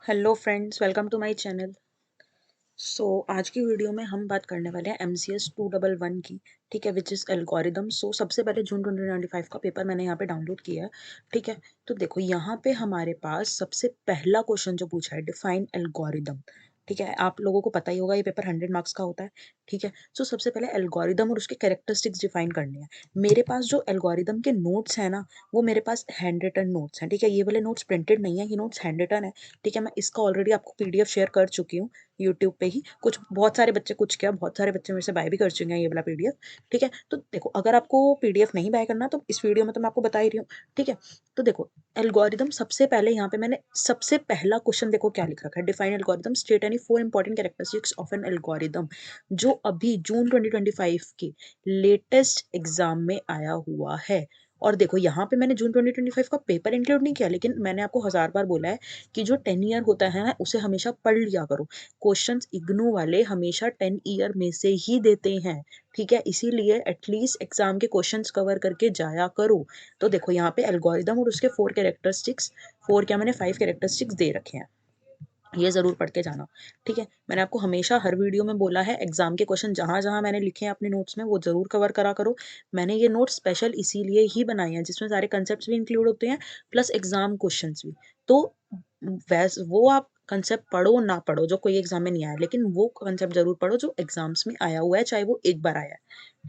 Hello friends, welcome to my channel. आज की video में हम बात करने वाले हैं MCS 211 की। ठीक है, विच इज़ एल्गोरिदम। सबसे पहले जून 2025 का पेपर मैंने यहाँ पे डाउनलोड किया है। ठीक है, तो देखो यहाँ पे हमारे पास सबसे पहला क्वेश्चन जो पूछा है, डिफाइन एल्गोरिदम। ठीक है, आप लोगों को पता ही होगा ये पेपर 100 मार्क्स का होता है। ठीक है, सबसे पहले एल्गोरिदम और उसके कैरेक्टरिस्टिक्स डिफाइन करनी है। मेरे पास जो एल्गोरिदम के नोट्स हैं ना, वो मेरे पास हैंड रिटन नोट्स हैं। ठीक है, ये वाले नोट्स प्रिंटेड नहीं है, ये नोट्स हैंड रिटन है। ठीक है, मैं इसका ऑलरेडी आपको PDF शेयर कर चुकी हूँ यूट्यूब पे ही। कुछ बहुत सारे बच्चे, कुछ क्या बहुत सारे बच्चे मेरे से बाय भी कर चुके हैं ये वाला PDF। ठीक है, तो देखो अगर आपको PDF नहीं बाय करना तो इस वीडियो में तो मैं आपको बता ही रही हूँ। ठीक है, तो देखो एल्गोरिदम सबसे पहले यहाँ पे मैंने सबसे पहला क्वेश्चन देखो क्या लिख रखा है, define algorithm, state any 4 important characteristics of N algorithm, जो अभी जून 2025 के लेटेस्ट एग्जाम में आया हुआ है। और देखो यहाँ पे मैंने जून 2025 का पेपर इंक्लूड नहीं किया, लेकिन मैंने आपको 1000 बार बोला है कि जो 10 ईयर होता है ना, उसे हमेशा पढ़ लिया करो। क्वेश्चंस इग्नू वाले हमेशा 10 ईयर में से ही देते हैं। ठीक है, इसीलिए एटलीस्ट एग्जाम के क्वेश्चंस कवर करके जाया करो। तो देखो यहाँ पे एल्गोरिदम और उसके 4 कैरेक्टरिस्टिक्स, 4 क्या मैंने 5 कैरेक्टरिस्टिक्स दे रखे हैं, ये जरूर पढ़ के जाना। ठीक है, मैंने आपको हमेशा हर वीडियो में बोला है एग्जाम के क्वेश्चन जहां जहां मैंने लिखे हैं अपने नोट्स में वो जरूर कवर करा करो। मैंने ये नोट्स स्पेशल इसीलिए ही बनाए हैं जिसमें सारे कंसेप्ट भी इंक्लूड होते हैं, प्लस एग्जाम क्वेश्चंस भी। तो वो आप कंसेप्ट पढ़ो ना पढ़ो जो कोई एग्जाम में नहीं आया, लेकिन वो कंसेप्ट जरूर पढ़ो जो एग्जाम्स में आया हुआ है, चाहे वो एक बार आया है।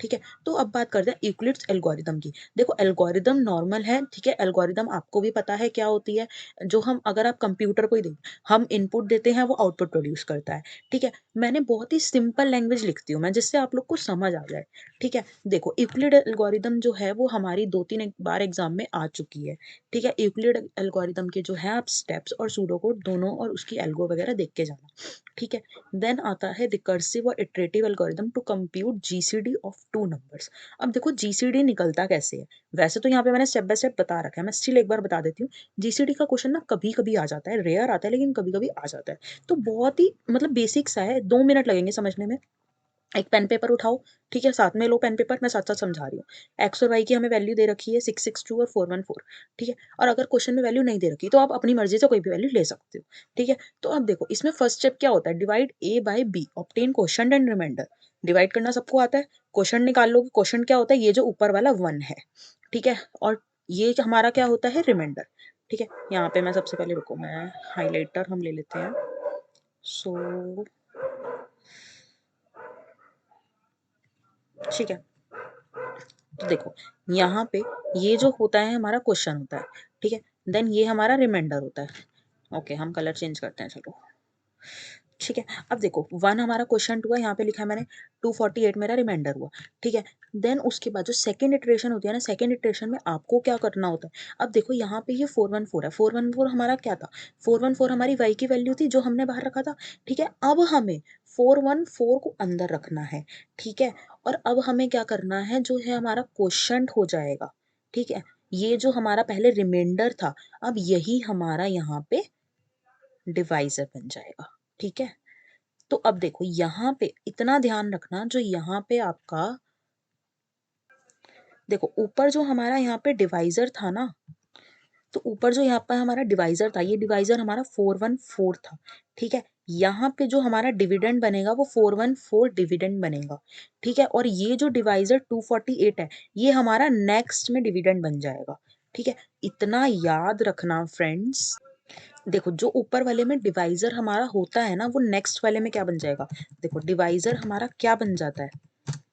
ठीक है, तो अब बात करते हैं यूक्लिड्स एल्गोरिदम की। देखो एल्गोरिदम नॉर्मल है। ठीक है, एल्गोरिदम आपको भी पता है क्या होती है। जो हम अगर आप कंप्यूटर को ही दें, हम इनपुट देते हैं, वो आउटपुट प्रोड्यूस करता है। ठीक है, मैंने बहुत ही सिंपल लैंग्वेज लिखती हूँ मैं, जिससे आप लोग को समझ आ जाए। ठीक है, देखो यूक्लिड एल्गोरिदम जो है वो हमारी 2-3 बार एग्जाम में आ चुकी है। ठीक है, यूक्लिड एल्गोरिदम के जो है आप स्टेप्स और सूडो कोड दोनों और उसकी एल्गो वगैरह देख के जाना। ठीक है, देन आता है रिकर्सिव और iterative algorithm to compute GCD of 2 numbers. अब देखो GCD निकलता कैसे है। वैसे तो यहाँ पे मैंने स्टेप बाय स्टेप बता रखा है, मैं स्टिल एक बार बता देती हूँ। GCD का क्वेश्चन ना कभी कभी आ जाता है, रेयर आता है लेकिन कभी कभी आ जाता है। तो बहुत ही मतलब बेसिक सा है, 2 मिनट लगेंगे समझने में। एक पेन पेपर उठाओ। ठीक है, साथ में लो पेन पेपर, मैं साथ साथ समझा रही हूँ। एक्स और वाई की हमें वैल्यू दे रखी है 662 और 414। ठीक है, और अगर क्वेश्चन में वैल्यू नहीं दे रखी तो आप अपनी मर्जी से कोई भी वैल्यू ले सकते हो। ठीक है, तो अब देखो इसमें फर्स्ट स्टेप क्या होता है, divide A by B, obtain quotient and remainder. Divide करना सबको आता है, क्वोशंट निकाल लो। क्वोशंट क्या होता है, ये जो ऊपर वाला 1 है। ठीक है, और ये हमारा क्या होता है, रिमाइंडर। ठीक है, यहाँ पे मैं सबसे पहले रुको, मैं हाईलाइटर हम ले लेते हैं। सो ठीक है, तो देखो यहाँ पे ये जो होता है हमारा क्वेश्चन होता है। ठीक है, देन ये हमारा रिमाइंडर होता है। ओके, हम कलर चेंज करते हैं, चलो। ठीक है, अब देखो 1 हमारा क्वेश्चन हुआ, यहाँ पे लिखा है मैंने 248 मेरा रिमाइंडर हुआ। ठीक है, देन उसके बाद जो सेकंड इटरेशन होती है ना, सेकंड इटरेशन में आपको क्या करना होता है। अब देखो यहाँ पे ये 414 है, 414 हमारा क्या था, 414 हमारी y की वैल्यू थी जो हमने बाहर रखा था। ठीक है, अब हमें 414 को अंदर रखना है। ठीक है, और अब हमें क्या करना है, जो है हमारा क्वेश्चन हो जाएगा। ठीक है, ये जो हमारा पहले रिमाइंडर था, अब यही हमारा यहाँ पे डिवाइजर बन जाएगा। ठीक है, तो अब देखो यहाँ पे इतना ध्यान रखना, जो यहाँ पे आपका देखो ऊपर जो हमारा यहाँ पे डिवाइजर था ना, तो ऊपर जो यहाँ पर हमारा डिवाइजर था, ये डिवाइजर हमारा 414 था। ठीक है, यहाँ पे जो हमारा डिविडेंड बनेगा वो 414 डिविडेंड बनेगा। ठीक है, और ये जो डिवाइजर 248 है, ये हमारा नेक्स्ट में डिविडेंड बन जाएगा। ठीक है, इतना याद रखना फ्रेंड्स। देखो जो ऊपर वाले में डिवाइजर हमारा होता है ना, वो नेक्स्ट वाले में क्या बन जाएगा, देखो डिवाइजर हमारा क्या बन जाता है।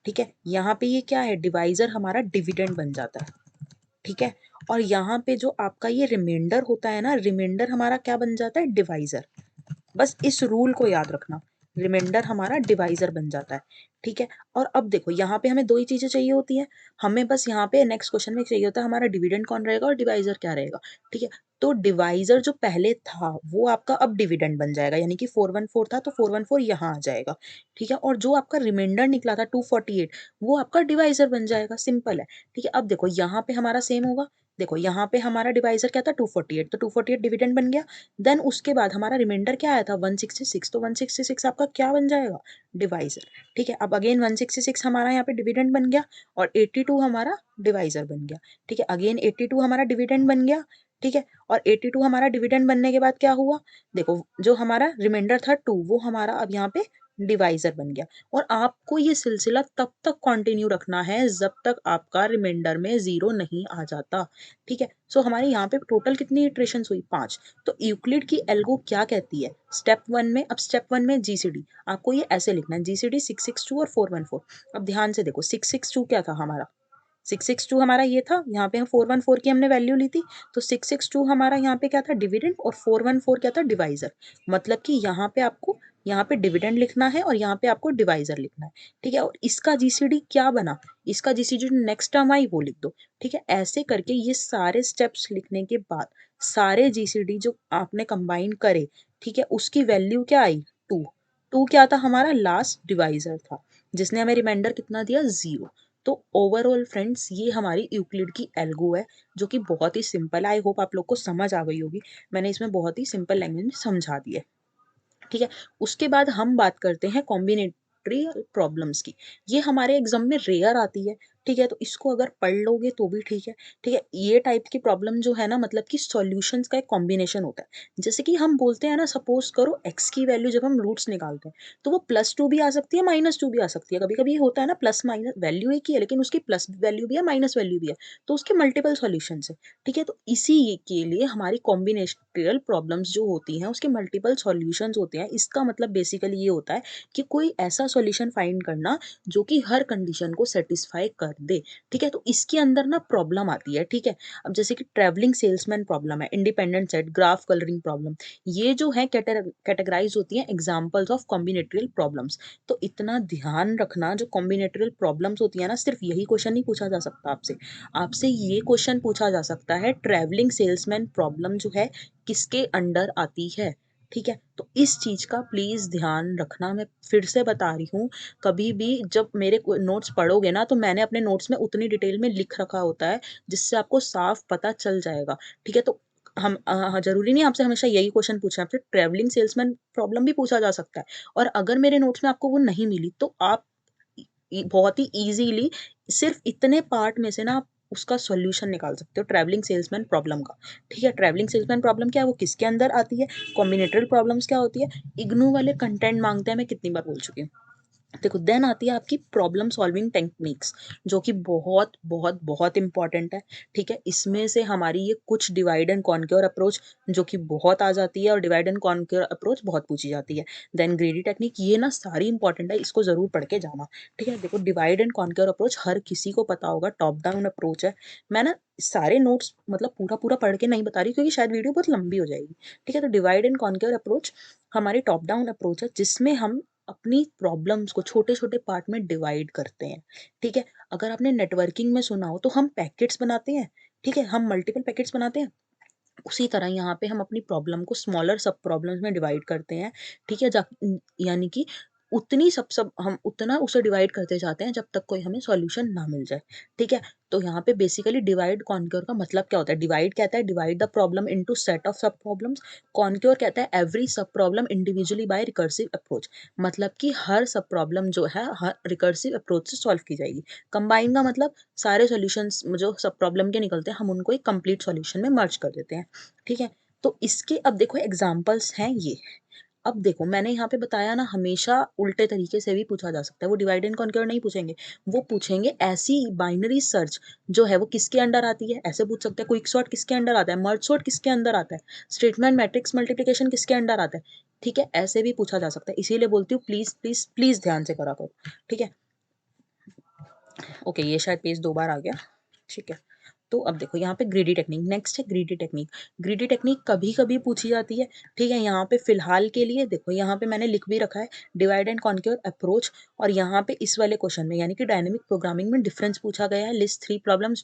ठीक है, यहाँ पे ये क्या है, डिवाइजर हमारा डिविडेंड बन जाता है। ठीक है, और यहाँ पे जो आपका ये रिमाइंडर होता है ना, रिमाइंडर हमारा क्या बन जाता है, डिवाइजर। बस इस रूल को याद रखना, रिमाइंडर हमारा डिवाइजर बन जाता है। ठीक है, और अब देखो यहाँ पे हमें दो ही चीजें चाहिए होती हैं। हमें बस यहाँ पे नेक्स्ट क्वेश्चन में चाहिए होता है हमारा डिविडेंड कौन रहेगा और डिवाइजर क्या रहेगा। ठीक है, तो डिवाइजर जो पहले था वो आपका अब डिविडेंड बन जाएगा, यानी कि 414 था तो 414 यहाँ आ जाएगा। ठीक है, और जो आपका रिमाइंडर निकला था 248, वो आपका डिवाइजर बन जाएगा, सिंपल है। ठीक है, अब देखो यहाँ पे हमारा सेम होगा। देखो यहाँ पे हमारा डिवाइजर क्या था, 248, तो 248 डिविडेंड बन गया। देन उसके बाद हमारा रिमाइंडर क्या आया था, 166, तो 166 आपका क्या बन जाएगा, डिवाइजर। ठीक है, अब अगेन 166 हमारा यहाँ पे डिविडेंड बन गया और 82 हमारा डिवाइजर बन गया। ठीक है, अगेन 82 हमारा डिविडेंड बन गया। ठीक है। और 82 हमारा डिविडेंड बनने के बाद क्या हुआ, देखो जो हमारा रिमाइंडर था 2 वो हमारा अब यहाँ पे डिवाइजर बन गया। और आपको ये सिलसिला तब तक कंटिन्यू रखना है जब तक आपका रिमाइंडर में 0 नहीं आ जाता। ठीक है। सो हमारे यहाँ पे टोटल कितनी इटरेशंस हुई, 5। तो यूक्लिड की एल्गो क्या कहती है स्टेप 1 में, अब स्टेप 1 में जीसीडी आपको ये ऐसे लिखना है, जीसीडी 662 और 414। अब ध्यान से देखो 662 क्या था हमारा, 662 हमारा ये था, यहाँ पे हम 414 की हमने वैल्यू ली थी। तो 662 हमारा यहाँ पे क्या था, डिविडेंड, और 414 क्या था, डिवाइजर। मतलब कि यहाँ पे आपको यहाँ पे डिविडेंड लिखना है और यहाँ पे आपको डिवाइजर लिखना है। ठीक है। और इसका जीसीडी क्या बना, इसका जीसीडी नेक्स्ट टर्म आई वो लिख दो। ठीक है। ऐसे करके ये सारे स्टेप्स लिखने के बाद सारे जीसीडी जो आपने कंबाइन करे, ठीक है, उसकी वैल्यू क्या आई, 2। 2 क्या था हमारा, लास्ट डिवाइजर था, जिसने हमें रिमाइंडर कितना दिया, 0। तो ओवरऑल फ्रेंड्स ये हमारी यूक्लिड की एल्गो है, जो कि बहुत ही सिंपल है। आई होप आप लोग को समझ आ गई होगी, मैंने इसमें बहुत ही सिंपल लैंग्वेज में समझा दिया। ठीक है। उसके बाद हम बात करते हैं कॉम्बिनेटरी प्रॉब्लम्स की। ये हमारे एग्जाम में रेयर आती है। ठीक है। तो इसको अगर पढ़ लोगे तो भी ठीक है। ठीक है। ये टाइप की प्रॉब्लम जो है ना, मतलब कि सॉल्यूशंस का एक कॉम्बिनेशन होता है। जैसे कि हम बोलते हैं ना, सपोज करो एक्स की वैल्यू जब हम रूट्स निकालते हैं तो वो +2 भी आ सकती है, -2 भी आ सकती है। कभी कभी होता है ना, प्लस माइनस वैल्यू एक ही है लेकिन उसकी प्लस वैल्यू भी है, माइनस वैल्यू भी है, तो उसके मल्टीपल सॉल्यूशंस है। ठीक है। तो इसी के लिए हमारी कॉम्बिनेशनल प्रॉब्लम्स जो होती हैं उसके मल्टीपल सॉल्यूशंस होते हैं। इसका मतलब बेसिकली ये होता है कि कोई ऐसा सॉल्यूशन फाइंड करना जो कि हर कंडीशन को सेटिस्फाई कर दे। ठीक है। तो इसके अंदर ना प्रॉब्लम आती है। ठीक है। अब जैसे कि ट्रैवलिंग सेल्समैन प्रॉब्लम है, independent set, graph colouring problem, ये जो है कैटेगराइज होती हैं एग्जांपल्स ऑफ कॉम्बिनेटरियल प्रॉब्लम्स। तो इतना ध्यान रखना, जो कॉम्बिनेटरियल प्रॉब्लम्स होती है ना, सिर्फ यही क्वेश्चन नहीं पूछा जा सकता आपसे। आपसे ये क्वेश्चन पूछा जा सकता है, ट्रैवलिंग सेल्समैन प्रॉब्लम जो है किसके अंडर आती है। ठीक है। तो इस चीज का प्लीज ध्यान रखना। मैं फिर से बता रही हूँ, कभी भी जब मेरे नोट्स पढ़ोगे ना, तो मैंने अपने नोट्स में उतनी डिटेल में लिख रखा होता है जिससे आपको साफ पता चल जाएगा। ठीक है। तो हम जरूरी नहीं आपसे हमेशा यही क्वेश्चन पूछना, आपसे ट्रैवलिंग सेल्समैन प्रॉब्लम भी पूछा जा सकता है। और अगर मेरे नोट्स में आपको वो नहीं मिली तो आप बहुत ही इजीली सिर्फ इतने पार्ट में से ना आप उसका सॉल्यूशन निकाल सकते हो ट्रैवलिंग सेल्समैन प्रॉब्लम का। ठीक है। ट्रैवलिंग सेल्समैन प्रॉब्लम क्या है, वो किसके अंदर आती है, कॉम्बिनेटरियल प्रॉब्लम्स क्या होती है, इग्नू वाले कंटेंट मांगते हैं, मैं कितनी बार बोल चुकी हूँ। देखो देन आती है आपकी प्रॉब्लम सॉल्विंग टेक्निक्स, जो कि बहुत बहुत बहुत इंपॉर्टेंट है। ठीक है। इसमें से हमारी ये कुछ डिवाइड एंड कॉन्क्योर अप्रोच जो कि बहुत आ जाती है, और डिवाइड एंड कॉन्क्योर अप्रोच बहुत पूछी जाती है। देन ग्रीडी टेक्निक, ये ना सारी इंपॉर्टेंट है, इसको जरूर पढ़ के जाना। ठीक है। देखो डिवाइड एंड कॉन्क्योर अप्रोच हर किसी को पता होगा, टॉप डाउन अप्रोच है। मैं ना सारे नोट्स मतलब पूरा पूरा पढ़ के नहीं बता रही क्योंकि शायद वीडियो बहुत लंबी हो जाएगी। ठीक है। तो डिवाइड एंड कॉन्क्योर अप्रोच हमारी टॉप डाउन अप्रोच है, जिसमें हम अपनी प्रॉब्लम्स को छोटे छोटे पार्ट में डिवाइड करते हैं। ठीक है। अगर आपने नेटवर्किंग में सुना हो तो हम पैकेट्स बनाते हैं। ठीक है। हम मल्टीपल पैकेट्स बनाते हैं, उसी तरह यहाँ पे हम अपनी प्रॉब्लम को स्मॉलर सब प्रॉब्लम्स में डिवाइड करते हैं। ठीक है। यानी कि उतनी सब सब हम उतना उसे डिवाइड करते जाते हैं जब तक कोई हमें सॉल्यूशन ना मिल जाए। ठीक है। तो यहाँ पे बेसिकली डिवाइड कॉन्क्योर का मतलब क्या होता है, डिवाइड कहता है divide the problem into set of sub problems, conquer कहता है every sub problem individually by recursive approach. मतलब कि हर सब प्रॉब्लम जो है हर रिकर्सिव अप्रोच से सॉल्व की जाएगी। कंबाइन का मतलब सारे सॉल्यूशंस जो सब प्रॉब्लम के निकलते हैं हम उनको एक कंप्लीट सॉल्यूशन में मर्ज कर देते हैं। ठीक है। तो इसके अब देखो एग्जांपल्स हैं ये। अब देखो मैंने यहाँ पे बताया ना, हमेशा उल्टे तरीके से भी पूछा जा सकता है, वो डिवाइड एंड कॉन्क्योर नहीं पूछेंगे, वो पूछेंगे ऐसी बाइनरी सर्च जो है वो किसके अंडर आती है, ऐसे पूछ सकते हैं। क्विक सॉर्ट किसके अंडर आता है, मर्ज सॉर्ट किसके अंदर आता है, स्टेटमेंट मैट्रिक्स मल्टीप्लिकेशन किसके अंडर आता है। ठीक है। ऐसे भी पूछा जा सकता है, इसीलिए बोलती हूँ प्लीज प्लीज प्लीज ध्यान से करा करो। ठीक है। ओके, ये शायद पेज 2 बार आ गया। ठीक है। तो अब देखो यहाँ पे ग्रीडी टेक्निक, नेक्स्ट है ग्रीडी टेक्निक। ग्रीडी टेक्निक कभी कभी पूछी जाती है। ठीक है। यहाँ पे फिलहाल के लिए देखो, यहाँ पे मैंने लिख भी रखा है डिवाइड एंड कॉन्क्योर अप्रोच। और यहाँ पे इस वाले क्वेश्चन में यानी कि डायनेमिक प्रोग्रामिंग में डिफरेंस पूछा गया है, list 3 problems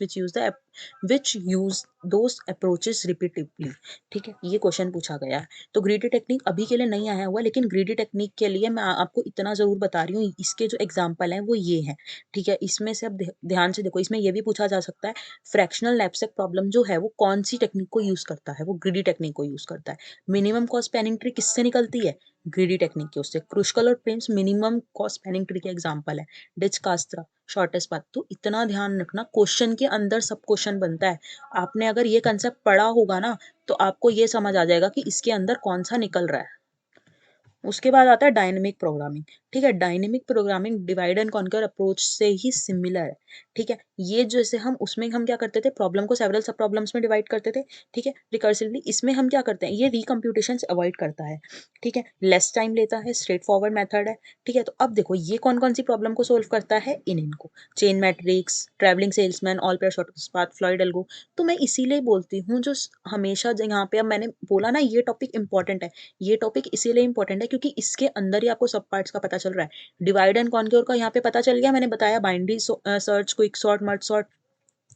which use those approaches repetitively. ठीक है। ये क्वेश्चन पूछा गया है। तो ग्रीडी टेक्निक अभी के लिए नहीं आया हुआ, लेकिन ग्रीडी टेक्निक के लिए मैं आपको इतना जरूर बता रही हूँ, इसके जो एग्जाम्पल हैं वो ये हैं। ठीक है। इसमें से अब ध्यान से देखो, इसमें ये भी पूछा जा सकता है फ्रैक्शन फ्रैक्शनल नैपसैक प्रॉब्लम जो है वो कौन सी टेक्निक को यूज करता है, वो ग्रीडी टेक्निक को यूज करता है। मिनिमम कॉस्ट स्पैनिंग ट्री किससे निकलती है, ग्रीडी टेक्निक के उससे। क्रुशकल और Prim's minimum cost spanning tree के एग्जांपल है। Dijkstra shortest path. तो इतना ध्यान रखना, क्वेश्चन के अंदर सब क्वेश्चन बनता है। आपने अगर ये कंसेप्ट पढ़ा होगा ना तो आपको ये समझ आ जाएगा कि इसके अंदर कौन सा निकल रहा है। उसके बाद आता है डायनेमिक प्रोग्रामिंग। ठीक है, dynamic programming divide and conquer approach से ही सिमिलर है। ठीक है, ये जैसे हम उसमें हम क्या करते थे, प्रॉब्लम को सेवरल सब प्रॉब्लम्स में डिवाइड करते थे। ठीक है, रिकर्सिवली। इसमें हम क्या करते हैं, ये रिकम्प्यूटेशन अवॉइड करता है। ठीक है, लेस टाइम लेता है, स्ट्रेट फॉरवर्ड मेथड है। ठीक है, तो अब देखो ये कौन कौन सी प्रॉब्लम को सोल्व करता है, इनको chain matrix, travelling salesman, all pair shortest path, Floyd algo. तो मैं इसीलिए बोलती हूँ जो हमेशा यहाँ पे अब मैंने बोला ना ये टॉपिक इंपॉर्टेंट है, ये टॉपिक इसीलिए इंपॉर्टेंट है क्योंकि इसके अंदर ही आपको सब पार्ट्स का पता चल रहा है। डिवाइड एंड कॉन्क्योर का यहाँ पे पता चल गया, मैंने बताया binary search, quick sort, merge sort,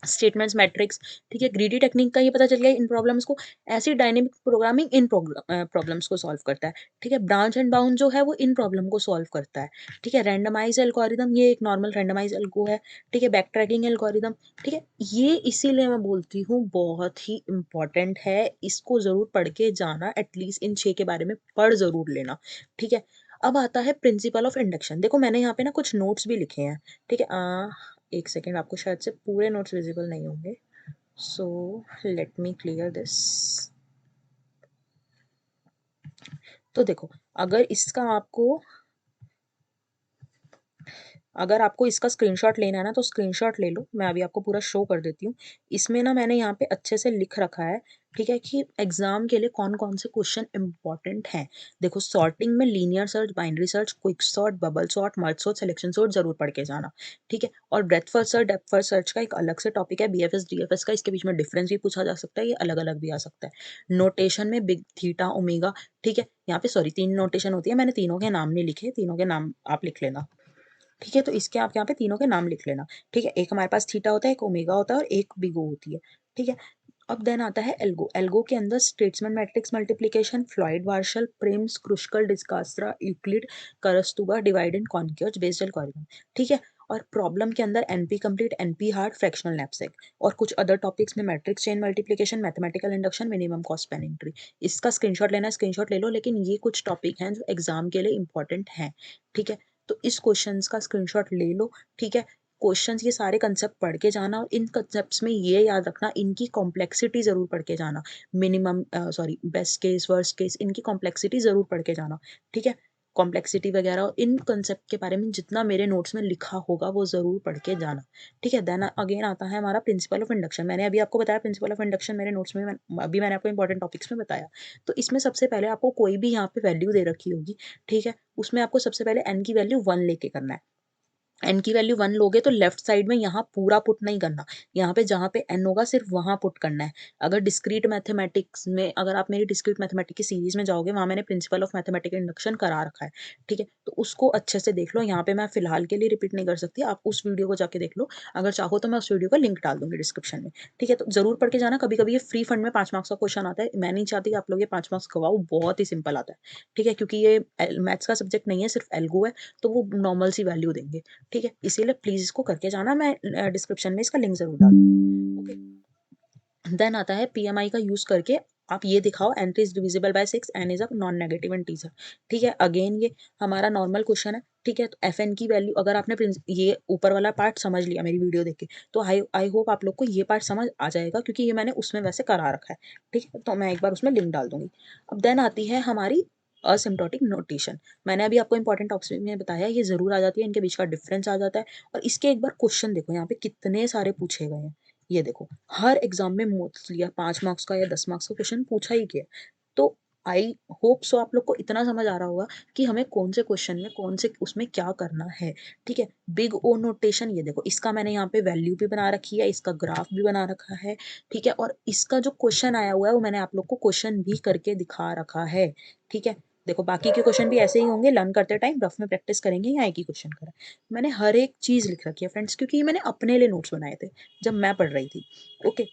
statements matrix. ठीक है, ग्रीडी टेक्निक का ये पता चल गया इन प्रॉब्लम्स को। ऐसी डायनेमिक प्रोग्रामिंग इन प्रॉब्लम्स को सॉल्व करता है। ठीक है, ब्रांच एंड बाउंड जो है वो इन प्रॉब्लम को सॉल्व करता है। ठीक है, रैंडमाइज एल्गोरिदम, ये एक नॉर्मल रैंडमाइज एल्गो है। ठीक है, बैक ट्रैकिंग एल्गोरिदम। ठीक है, ये इसीलिए मैं बोलती हूँ बहुत ही इंपॉर्टेंट है, इसको जरूर पढ़ के जाना, एटलीस्ट इन 6 के बारे में पढ़ जरूर लेना। ठीक है, अब आता है प्रिंसिपल ऑफ इंडक्शन। देखो मैंने यहाँ पे ना कुछ नोट्स भी लिखे हैं। ठीक है, एक सेकेंड, आपको शायद से पूरे नोट्स विजिबल नहीं होंगे, so let me clear this. तो देखो, अगर इसका आपको अगर आपको इसका स्क्रीनशॉट लेना है ना तो स्क्रीनशॉट ले लो, मैं अभी आपको पूरा शो कर देती हूँ। इसमें ना मैंने यहाँ पे अच्छे से लिख रखा है। ठीक है, कि एग्जाम के लिए कौन कौन से क्वेश्चन इंपॉर्टेंट हैं। देखो, सॉर्टिंग में linear search, binary search, quick sort, bubble sort, merge sort, selection sort जरूर पढ़ के जाना। ठीक है, और breath first search, depth first search का एक अलग से टॉपिक है, बीएफएस डीएफएस का, इसके बीच में डिफरेंस भी पूछा जा सकता है, ये अलग अलग भी आ सकता है। नोटेशन में बिग, थीटा, ओमेगा। ठीक है, यहाँ पे सॉरी 3 नोटेशन होती है, मैंने तीनों के नाम नहीं लिखे, तीनों के नाम आप लिख लेना। ठीक है, तो इसके आप यहाँ पे तीनों के नाम लिख लेना। ठीक है, एक हमारे पास थीटा होता है, एक ओमेगा होता है और एक बिगो होती है। ठीक है, अब देन आता है एल्गो। एल्गो के अंदर Strassen's matrix multiplication, Floyd Warshall, Prim's, Kruskal, Dijkstra, Euclid, Karatsuba, divide and conquers, based algorithm. ठीक है, और प्रॉब्लम के अंदर NP complete, NP hard, fractional knapsack और कुछ अदर टॉपिक्स में matrix chain multiplication, mathematical induction, minimum cost spanning tree. इसका screenshot लेना है, स्क्रीनशॉट ले लो, लेकिन ये कुछ टॉपिक हैं जो एग्जाम के लिए इंपॉर्टेंट हैं। ठीक है, तो इस क्वेश्चंस का स्क्रीनशॉट ले लो। ठीक है, क्वेश्चंस ये सारे कंसेप्ट पढ़ के जाना और इन कंसेप्ट्स में ये याद रखना, इनकी कॉम्प्लेक्सिटी जरूर पढ़ के जाना। Minimum sorry best case, worst case, इनकी कॉम्प्लेक्सिटी जरूर पढ़ के जाना। ठीक है, कॉम्प्लेक्सिटी वगैरह और इन कंसेप्ट के बारे में जितना मेरे नोट्स में लिखा होगा वो जरूर पढ़ के जाना। ठीक है, देन अगेन आता है हमारा प्रिंसिपल ऑफ इंडक्शन। मैंने अभी आपको बताया प्रिंसिपल ऑफ इंडक्शन मेरे नोट्स में, अभी मैंने आपको इंपॉर्टेंट टॉपिक्स में बताया। तो इसमें सबसे पहले आपको कोई भी यहाँ पे वैल्यू दे रखी होगी। ठीक है, उसमें आपको सबसे पहले n की वैल्यू 1 लेके करना है। एन की वैल्यू 1 लोगे तो लेफ्ट साइड में यहाँ पूरा पुट नहीं करना, यहाँ पे जहाँ पे एन होगा सिर्फ वहां पुट करना है। अगर डिस्क्रीट मैथमेटिक्स में, अगर आप मेरी डिस्क्रीट मैथमेटिक्स की सीरीज में जाओगे, वहां मैंने प्रिंसिपल ऑफ मैथमेटिकल इंडक्शन करा रखा है। ठीक है, तो उसको अच्छे से देख लो, यहाँ पे मैं फिलहाल के लिए रिपीट नहीं कर सकती, आप उस वीडियो को जाके देख लो। अगर चाहो तो मैं उस वीडियो का लिंक डाल दूंगी डिस्क्रिप्शन में। ठीक है, तो जरूर पढ़ के जाना। कभी कभी ये फ्री फंड में 5 मार्क्स का क्वेश्चन आता है, मैं नहीं चाहती आप लोग ये 5 मार्क्स गवाओ, बहुत ही सिंपल आता है। ठीक है, क्योंकि ये मैथ्स का सब्जेक्ट नहीं है, सिर्फ एल्गो है, तो वो नॉर्मल सी वैल्यू देंगे। ठीक है, इसीलिए प्लीज इसको करके जाना, मैं डिस्क्रिप्शन में इसका लिंक जरूर डाल दूंगी। ओके, देन आता है पीएमआई का यूज करके आप ये दिखाओ n is divisible by 6, n is a non negative integer. ठीक है, अगेन ये हमारा नॉर्मल क्वेश्चन है। ठीक है, तो fn की वैल्यू, अगर आपने ये ऊपर वाला पार्ट समझ लिया मेरी वीडियो देख के, तो आई होप आप लोग को ये पार्ट समझ आ जाएगा, क्योंकि ये मैंने उसमें वैसे करा रखा है। ठीक है, तो मैं एक बार उसमें लिंक डाल दूंगी। अब देन आती है हमारी असिम्प्टोटिक नोटेशन। मैंने अभी आपको इंपॉर्टेंट टॉपिक्स में बताया, ये जरूर आ जाती है, इनके बीच का डिफरेंस आ जाता है। और इसके एक बार क्वेश्चन देखो, यहाँ पे कितने सारे पूछे गए हैं। ये देखो, हर एग्जाम में मोस्टली 5 मार्क्स का या 10 मार्क्स का क्वेश्चन पूछा ही गया। तो आई होप सो आप लोग को इतना समझ आ रहा होगा कि हमें कौन से क्वेश्चन में कौन से उसमें क्या करना है। ठीक है, बिग ओ नोटेशन, ये देखो इसका मैंने यहाँ पे वैल्यू भी बना रखी है, इसका ग्राफ भी बना रखा है। ठीक है, और इसका जो क्वेश्चन आया हुआ है वो मैंने आप लोग को क्वेश्चन भी करके दिखा रखा है। ठीक है, देखो बाकी के क्वेश्चन भी ऐसे ही होंगे, लर्न करते टाइम रफ में प्रैक्टिस करेंगे, या एक ही क्वेश्चन करा। मैंने हर एक चीज लिख रखी है फ्रेंड्स, क्योंकि ये मैंने अपने लिए नोट्स बनाए थे जब मैं पढ़ रही थी। ओके,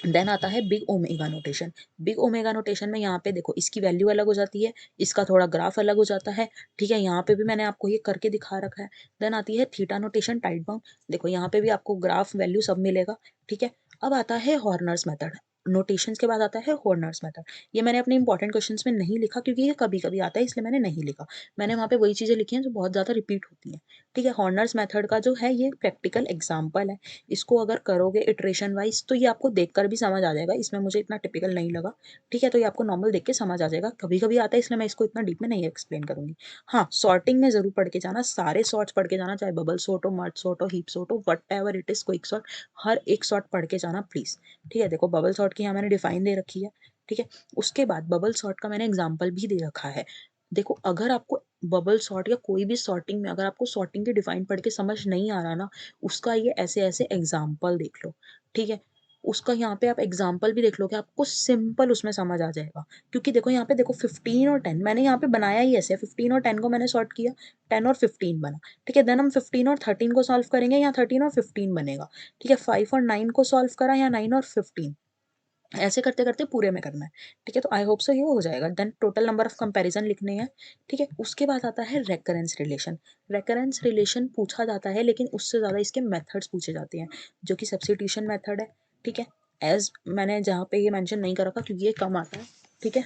देन आता है big omega notation. Big omega notation में यहाँ पे देखो इसकी वैल्यू अलग हो जाती है, इसका थोड़ा ग्राफ अलग हो जाता है। ठीक है, यहाँ पे भी मैंने आपको ये करके दिखा रखा है। देन आती है थीटा नोटेशन, टाइट बाउंड। देखो यहाँ पे भी आपको ग्राफ वैल्यू सब मिलेगा। ठीक है, अब आता है हॉर्नर्स मेथड। नोटेशंस के बाद आता है हॉर्नर्स मेथड। ये मैंने अपने इंपॉर्टेंट क्वेश्चंस में नहीं लिखा क्योंकि ये कभी कभी आता है, इसलिए मैंने नहीं लिखा। मैंने वहाँ पे वही चीज़ें लिखी हैं जो बहुत ज़्यादा रिपीट होती हैं। ठीक है, हॉर्नर्स मेथड का जो है ये प्रैक्टिकल एग्जाम्पल है। इसको अगर करोगे इटरेशन वाइज तो ये आपको देखकर भी समझ आ जाएगा, इसमें मुझे इतना टिपिकल नहीं लगा। ठीक है, तो ये आपको नॉर्मल देख के समझ आ जाएगा, कभी कभी आता है इसलिए मैं इसको इतना डीप में नहीं एक्सप्लेन करूंगी। हाँ, सॉर्टिंग में जरूर पढ़ के जाना, सारे सॉर्ट्स पढ़ के जाना, चाहे बबल सॉर्ट हो, मर्ज सॉर्ट हो, हीप सॉर्ट हो, whatever it is, quick sort, हर एक सॉर्ट पढ़ के जाना प्लीज। ठीक है, देखो बबल सॉर्ट की यहाँ मैंने डिफाइन दे रखी है। ठीक है, उसके बाद बबल सॉर्ट का मैंने एग्जाम्पल भी दे रखा है। देखो अगर आपको बबल सॉर्ट या कोई भी सॉर्टिंग में अगर आपको सॉर्टिंग की डिफाइन पढ़ के समझ नहीं आ रहा ना, उसका ये ऐसे ऐसे एग्जाम्पल देख लो। ठीक है, उसका यहाँ पे आप एग्जाम्पल भी देख लो कि आपको सिंपल उसमें समझ आ जाएगा। क्योंकि देखो यहाँ पे देखो 15 और 10 मैंने यहाँ पे बनाया ही ऐसे, 15 और 10 को मैंने सॉर्ट किया, 10 और 15 बना। ठीक है, देन हम 15 और 13 को सॉल्व करेंगे, यहाँ 13 और 15 बनेगा। ठीक है, 5 और 9 को सॉल्व करा, यहाँ 9 और 15, ऐसे करते करते पूरे में करना है। ठीक है, तो आई होप सो ये हो जाएगा। Then total number of comparison लिखने हैं। ठीक है, उसके बाद आता है रेकरेंस रिलेशन। रेकरेंस रिलेशन पूछा जाता है लेकिन उससे ज़्यादा इसके मेथड्स पूछे जाते हैं, जो कि सब्स्टिट्यूशन मेथड है। ठीक है, एज मैंने जहाँ पे ये मेंशन नहीं कर रखा क्योंकि ये कम आता है। ठीक है,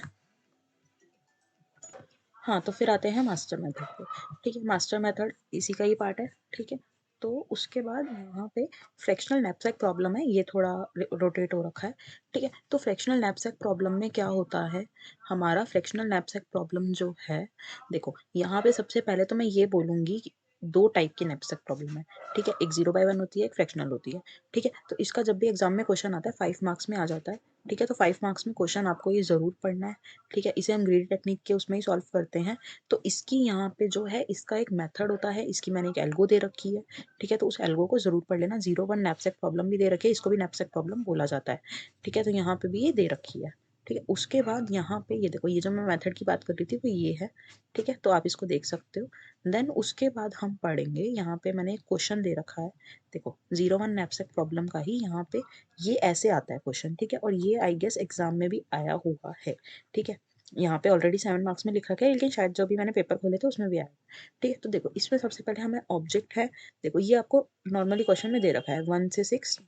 हाँ तो फिर आते हैं मास्टर मेथड पे। ठीक है, मास्टर मेथड इसी का ही पार्ट है। ठीक है, तो उसके बाद यहाँ पे फ्रैक्शनल नैपसैक प्रॉब्लम है, ये थोड़ा रोटेट हो रखा है। ठीक है, तो फ्रैक्शनल नैपसैक प्रॉब्लम में क्या होता है, हमारा फ्रैक्शनल नैपसैक प्रॉब्लम जो है, देखो यहाँ पे सबसे पहले तो मैं ये बोलूँगी कि दो टाइप की नैपसैक प्रॉब्लम है। ठीक है, एक 0/1 होती है, एक फ्रैक्शनल होती है। ठीक है, तो इसका जब भी एग्जाम में क्वेश्चन आता है 5 मार्क्स में आ जाता है। ठीक है, तो 5 मार्क्स में क्वेश्चन आपको ये ज़रूर पढ़ना है। ठीक है, इसे हम ग्रीडी टेक्निक के उसमें ही सॉल्व करते हैं। तो इसकी यहाँ पे जो है इसका एक मेथड होता है, इसकी मैंने एक एल्गो दे रखी है। ठीक है, तो उस एल्गो को जरूर पढ़ लेना। 0/1 नैपसैक प्रॉब्लम भी दे रखी है, इसको भी नैपसैक प्रॉब्लम बोला जाता है। ठीक है, तो यहाँ पे भी ये दे रखी है। ठीक है, उसके बाद यहाँ पे ये देखो, ये जो मैं मेथड की बात कर रही थी वो ये है। ठीक है, तो आप इसको देख सकते हो। देन उसके बाद हम पढ़ेंगे, यहाँ पे मैंने एक क्वेश्चन दे रखा है। देखो 0/1 नैपसैक प्रॉब्लम का ही यहाँ पे ये ऐसे आता है क्वेश्चन। ठीक है, और ये आई गेस एग्जाम में भी आया हुआ है। ठीक है, यहाँ पे ऑलरेडी 7 मार्क्स में लिख रखा है, लेकिन शायद जो भी मैंने पेपर खोले थे उसमें भी आया। ठीक है, तो देखो इसमें सबसे पहले हमें ऑब्जेक्ट है। देखो ये आपको नॉर्मली क्वेश्चन में दे रखा है 1 से 6।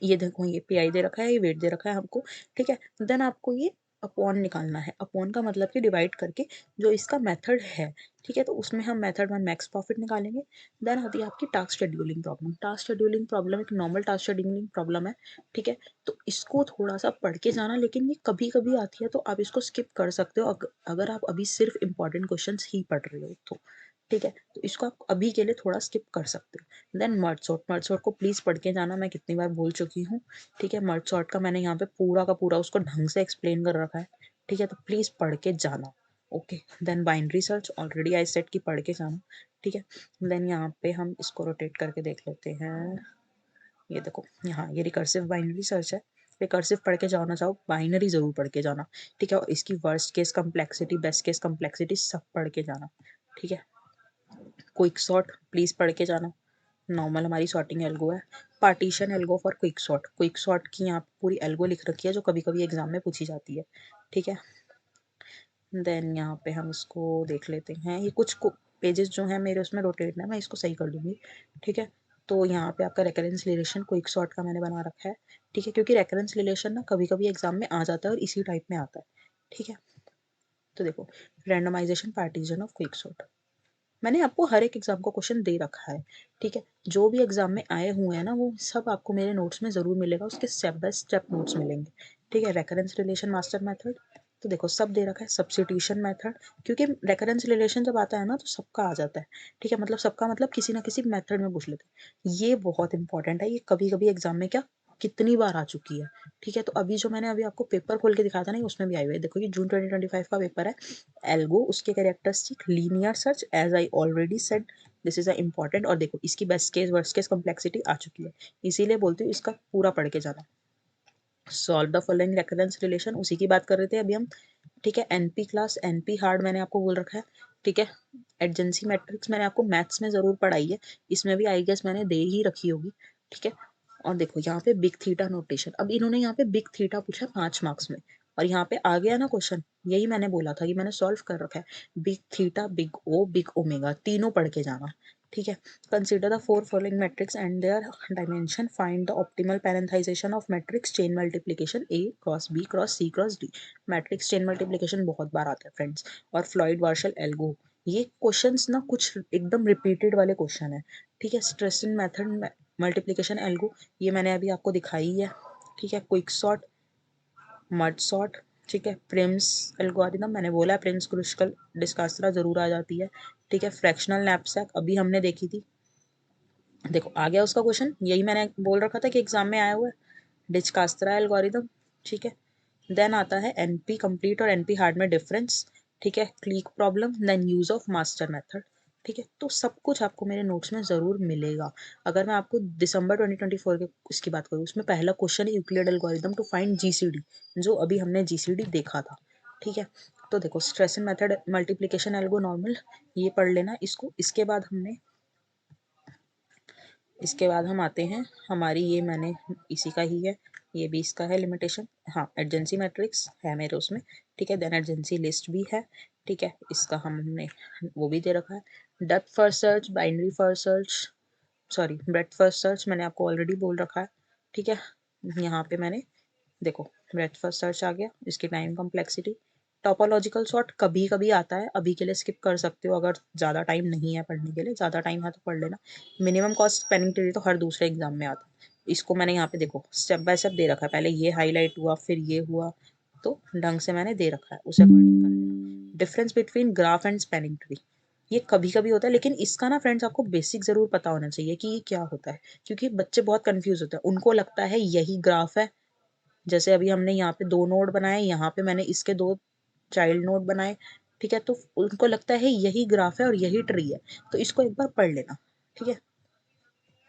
ये देखो ये पी आई दे रखा है, ये वेट दे रखा है हमको। ठीक है, देन आपको ये अपॉन निकालना है। अपॉन का मतलब कि डिवाइड करके जो इसका मेथड है। ठीक है, तो उसमें हम मेथड 1 मैक्स प्रॉफिट निकालेंगे। देन आती है आपकी task scheduling problem. Task scheduling problem एक नॉर्मल टास्क शेड्यूलिंग प्रॉब्लम है। ठीक है, तो इसको थोड़ा सा पढ़ के जाना, लेकिन ये कभी कभी आती है तो आप इसको स्किप कर सकते हो अगर आप अभी सिर्फ इंपॉर्टेंट क्वेश्चन ही पढ़ रहे हो तो। ठीक है, तो इसको आप अभी के लिए थोड़ा स्किप कर सकते हो। Then merge sort, merge sort को प्लीज़ पढ़ के जाना, मैं कितनी बार बोल चुकी हूँ। ठीक है, मर्ज सॉर्ट का मैंने यहाँ पे पूरा का पूरा उसको ढंग से एक्सप्लेन कर रखा है। ठीक है, तो प्लीज़ पढ़ के जाना। Okay, then binary search already आई सेट की पढ़ के जाना। ठीक है, देन यहाँ पे हम इसको रोटेट करके देख लेते हैं। ये देखो यहाँ ये रिकर्सिव बाइनरी सर्च है। रिकर्सिव पढ़ के जाओ ना जाओ, बाइनरी जरूर पढ़ के जाना। ठीक है, और इसकी worst case complexity, best case complexity सब पढ़ के जाना। ठीक है, क्विक सॉर्ट प्लीज़ पढ़ के जाना। नॉर्मल हमारी सॉर्टिंग एल्गो है। Partition algo for quick sort, quick sort की यहाँ पूरी एल्गो लिख रखी है जो कभी कभी एग्जाम में पूछी जाती है। ठीक है, देन यहाँ पे हम इसको देख लेते हैं। ये कुछ पेजेस जो हैं मेरे उसमें रोटेट है, मैं इसको सही कर दूंगी। ठीक है, तो यहाँ पे आपका रेकरेंस रिलेशन क्विक सॉर्ट का मैंने बना रखा है। ठीक है, क्योंकि रेकरेंस रिलेशन ना कभी कभी एग्जाम में आ जाता है और इसी टाइप में आता है। ठीक है, तो देखो randomisation partition of quick sort, मैंने आपको हर एक एग्जाम का क्वेश्चन दे रखा है। ठीक है, जो भी एग्जाम में आए हुए हैं ना वो सब आपको मेरे नोट्स में ज़रूर मिलेगा, उसके स्टेप बाय स्टेप नोट्स मिलेंगे। ठीक है, रेकरेंस रिलेशन मास्टर मेथड, तो देखो सब दे रखा है। सब्स्टिट्यूशन मेथड, क्योंकि रेकरेंस रिलेशन जब आता है ना तो सबका आ जाता है। ठीक है, मतलब सबका मतलब किसी ना किसी मेथड में पूछ लेते हैं। ये बहुत इंपॉर्टेंट है, ये कभी कभी एग्जाम में क्या कितनी बार आ चुकी है। ठीक है, तो अभी जो मैंने अभी आपको पेपर खोल के दिखाया था ना उसमें भी आई हुई है। देखो ये जून 2025 का पेपर है। एल्गो, उसके characteristic, linear search, as I already said this is a important. और देखो इसकी best case worst case complexity आ चुकी है, इसीलिए बोलती हूँ इसका पूरा पढ़ के जाना। Solve the following recurrence relation, उसी की बात कर रहे थे अभी हम। ठीक है, एनपी क्लास, एनपी हार्ड मैंने आपको बोल रखा है। ठीक है, एडजेंसी मैट्रिक्स मैंने आपको मैथ्स में जरूर पढ़ाई है, इसमें भी आई गेस मैंने दे ही रखी होगी। ठीक है, और देखो यहाँ पे बिग थीटा नोटेशन, अब इन्होंने यहाँ पे बिग थीटा पूछा 5 मार्क्स में, और यहाँ पे आ गया ना क्वेश्चन, यही मैंने बोला था कि मैंने सॉल्व कर रखा है। Big theta, big O, big omega, तीनों पढ़ के जाना। ठीक है। Consider the four following matrix and their dimension, find the optimal parenthesization of matrix chain multiplication A cross B cross C cross D. Matrix chain multiplication बहुत बार आता है फ्रेंड्स, और फ्लॉइड वार्शल एल्गो, ये क्वेश्चंस ना कुछ एकदम repeated वाले क्वेश्चन है। ठीक है। स्ट्रेसिन मेथड मल्टीप्लिकेशन एल्गो, ये मैंने अभी आपको दिखाई है। ठीक है। क्विक सॉर्ट, मड सॉर्ट, ठीक है। प्रिम्स एल्गोरिथम, मैंने बोला प्रिम्स क्रुस्कल डिस्कास्त्रा जरूर आ जाती है। ठीक है। फ्रैक्शनल नैपसैक अभी हमने देखी थी। देखो आ गया उसका क्वेश्चन, यही मैंने बोल रखा था कि एग्जाम में आया हुआ है, डिस्कास्त्रा एल्गोरिथम। ठीक है। देन आता है एनपी कंप्लीट और एनपी हार्ड में डिफरेंस। ठीक है। Clique problem, then use of master method. ठीक है। तो सब कुछ आपको मेरे नोट्स में जरूर मिलेगा। अगर मैं आपको दिसंबर 2024 के इसकी बात करूँ, उसमें पहला क्वेश्चन है Euclid algorithm to find GCD, जो अभी हमने जीसीडी देखा था। ठीक है। तो देखो स्ट्रेसिन मेथड मल्टीप्लिकेशन एल्गो नॉर्मल, ये पढ़ लेना इसको। इसके बाद हम आते हैं, हमारी ये मैंने इसी का ही है, ये भी इसका है लिमिटेशन। हाँ, एडजेंसी मैट्रिक्स है मेरे उसमें। ठीक है। देन एडजेंसी लिस्ट भी है। ठीक है। इसका हमने वो भी दे रखा है। Depth first search, binary first search, sorry breadth first search मैंने आपको ऑलरेडी बोल रखा है। ठीक है। यहाँ पे मैंने देखो ब्रेडथ फर्स्ट सर्च आ गया, इसकी टाइम कॉम्प्लेक्सिटी। टोपोलॉजिकल सॉर्ट कभी कभी आता है, अभी के लिए स्किप कर सकते हो अगर ज़्यादा टाइम नहीं है पढ़ने के लिए, ज़्यादा टाइम है तो पढ़ लेना। मिनिमम कॉस्ट स्पेनिंग ट्री तो हर दूसरे एग्जाम में आता है। इसको मैंने यहाँ पे देखो स्टेप बाय स्टेप दे रखा है, पहले ये हाईलाइट हुआ फिर ये हुआ, तो ढंग से मैंने दे रखा है, उसे अकॉर्डिंग कर लेना। Difference between graph and spanning tree, ये कभी कभी होता है, लेकिन इसका ना फ्रेंड्स आपको बेसिक जरूर पता होना चाहिए कि ये क्या होता है, क्योंकि बच्चे बहुत कंफ्यूज होते हैं, उनको लगता है यही ग्राफ है। जैसे अभी हमने यहाँ पे दो नोड बनाए, यहाँ पे मैंने इसके दो चाइल्ड नोड बनाए। ठीक है। तो उनको लगता है यही ग्राफ है और यही ट्री है, तो इसको एक बार पढ़ लेना। ठीक है।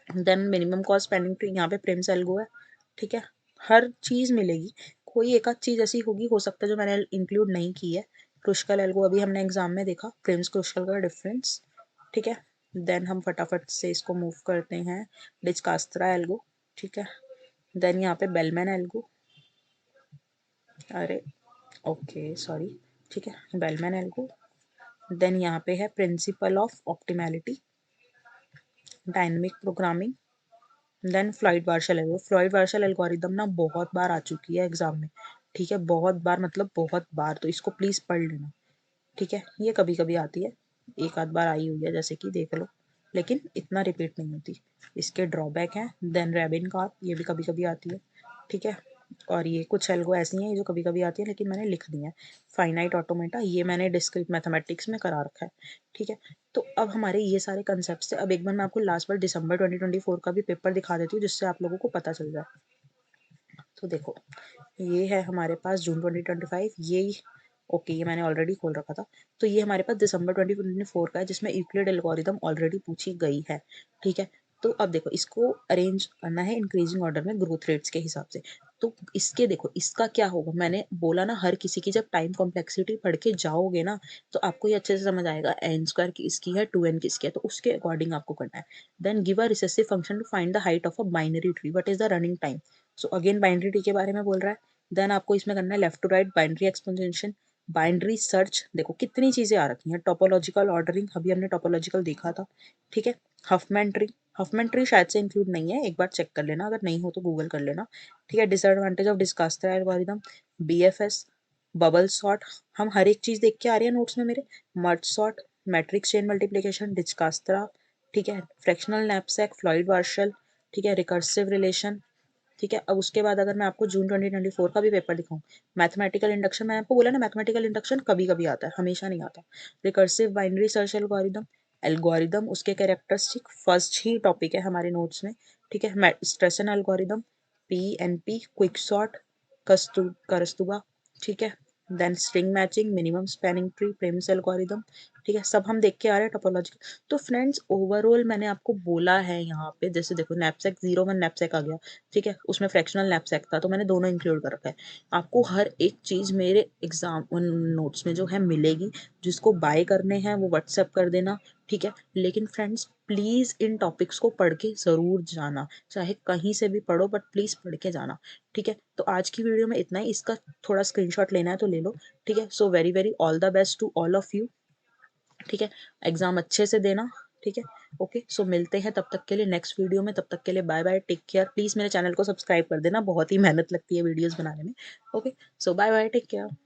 Then minimum cost spanning tree, यहाँ पे प्रिम्स एल्गो है। ठीक है। हर चीज मिलेगी, कोई एक आध चीज ऐसी होगी हो सकता है जो मैंने इंक्लूड नहीं की है। क्रुस्कल एल्गो अभी हमने एग्जाम में देखा, प्रिम्स क्रुस्कल का डिफरेंस। ठीक है। देन हम फटाफट से इसको मूव करते हैं, डिस्कास्त्रा एल्गो। ठीक है। देन यहाँ पे बेलमैन एल्गो, अरे ओके सॉरी। ठीक है। Bellman algo. देन यहाँ पे है principle of optimality, dynamic programming. Then Floyd Warshall algo, Floyd Warshall algorithm ना बहुत बार आ चुकी है एग्जाम में। ठीक है। बहुत बार मतलब बहुत बार, तो इसको प्लीज पढ़ लेना। ठीक है। ये कभी कभी आती है, एक आध बार आई हुई है जैसे कि देख लो, लेकिन इतना रिपीट नहीं होती। इसके ड्रॉबैक हैं। देन रेबिन कार्प, ये भी कभी कभी आती है। ठीक है। और ये कुछ एल्गो ऐसी हैं जो कभी कभी आती है लेकिन मैंने लिख दी है। फाइनाइट ऑटोमेटा, ये मैंने डिस्क्रीट मैथमेटिक्स में करा रखा है। ठीक है। तो अब हमारे ये सारे कंसेप्ट से, अब एक बार मैं आपको लास्ट बार दिसंबर 2024 का भी पेपर दिखा देती हूँ, जिससे आप लोगों को पता चल जाए। तो देखो ये है हमारे पास जून 2025, ये ओके ये मैंने ऑलरेडी खोल रखा था। तो ये हमारे पास दिसंबर 2024 का है, जिसमें यूक्लिड एल्गोरिदम ऑलरेडी पूछी गई है। ठीक है। तो अब देखो इसको अरेंज करना है इंक्रीजिंग ऑर्डर में ग्रोथ रेट्स के हिसाब से। तो इसके देखो इसका क्या होगा, मैंने बोला ना हर किसी की जब टाइम कॉम्प्लेक्सिटी पढ़ के जाओगे ना, तो आपको ये अच्छे से समझ आएगा एन स्क्वायर किसकी है, 2n किसकी है, तो उसके अकॉर्डिंग आपको करना है। Then give a recursive function to find the height of a binary tree, what is the running time. So again binary tree के बारे में बोल रहा है। देन आपको इसमें करना है left to right binary exponential, binary search, देखो कितनी चीजें आ रखी हैं। टोपोलॉजिकल ऑर्डरिंग, अभी हमने टोपोलॉजिकल देखा था। ठीक है। हफमैन ट्री, हफमैन ट्री शायद से इंक्लूड नहीं है, एक बार चेक कर लेना, अगर नहीं हो तो गूगल कर लेना। ठीक है। Disadvantage of Dijkstra algorithm, BFS, bubble sort, हम हर एक चीज देख के आ रही है नोट्स में मेरे। Merge sort, matrix chain multiplication, Dijkstra. ठीक है। Fractional knapsack, Floyd Warshall. ठीक है। Recursive relation. ठीक है। अब उसके बाद अगर मैं आपको जून 2024 का भी पेपर दिखाऊं, मैथमेटिकल इंडक्शन, मैंने आपको बोला ना मैथमेटिकल इंडक्शन कभी कभी आता है, हमेशा नहीं आता। Recursive binary search algorithm, algorithm उसके कैरेक्टरिस्टिक फर्स्ट ही टॉपिक है हमारे नोट्स में। ठीक है। Strassen algorithm, P NP, quick sort, Karatsuba. ठीक है। Then string matching, minimum spanning tree, Prim's algorithm. ठीक है। सब हम देख के आ रहे हैं टोपोलॉजी। तो फ्रेंड्स ओवरऑल मैंने आपको बोला है यहाँ पे, जैसे देखो नैपसैक 01 नैपसैक आ गया। ठीक है। उसमें फ्रैक्शनल नैपसैक था, तो मैंने दोनों इंक्लूड कर रखा है। आपको हर एक चीज मेरे एग्जाम नोट्स में जो है मिलेगी, जिसको बाय करने हैं वो व्हाट्सएप कर देना। ठीक है। लेकिन फ्रेंड्स प्लीज इन टॉपिक्स को पढ़ के जरूर जाना, चाहे कहीं से भी पढ़ो बट प्लीज पढ़ के जाना। ठीक है। तो आज की वीडियो में इतना ही, इसका थोड़ा स्क्रीनशॉट लेना है तो ले लो। ठीक है। So very very all the best to all of you. ठीक है। एग्जाम अच्छे से देना। ठीक है? ओके, सो मिलते हैं तब तक के लिए नेक्स्ट वीडियो में, तब तक के लिए बाय-बाय, टेक केयर। प्लीज़ मेरे चैनल को सब्सक्राइब कर देना, बहुत ही मेहनत लगती है वीडियोज़ बनाने में। ओके, सो बाय-बाय, टेक केयर।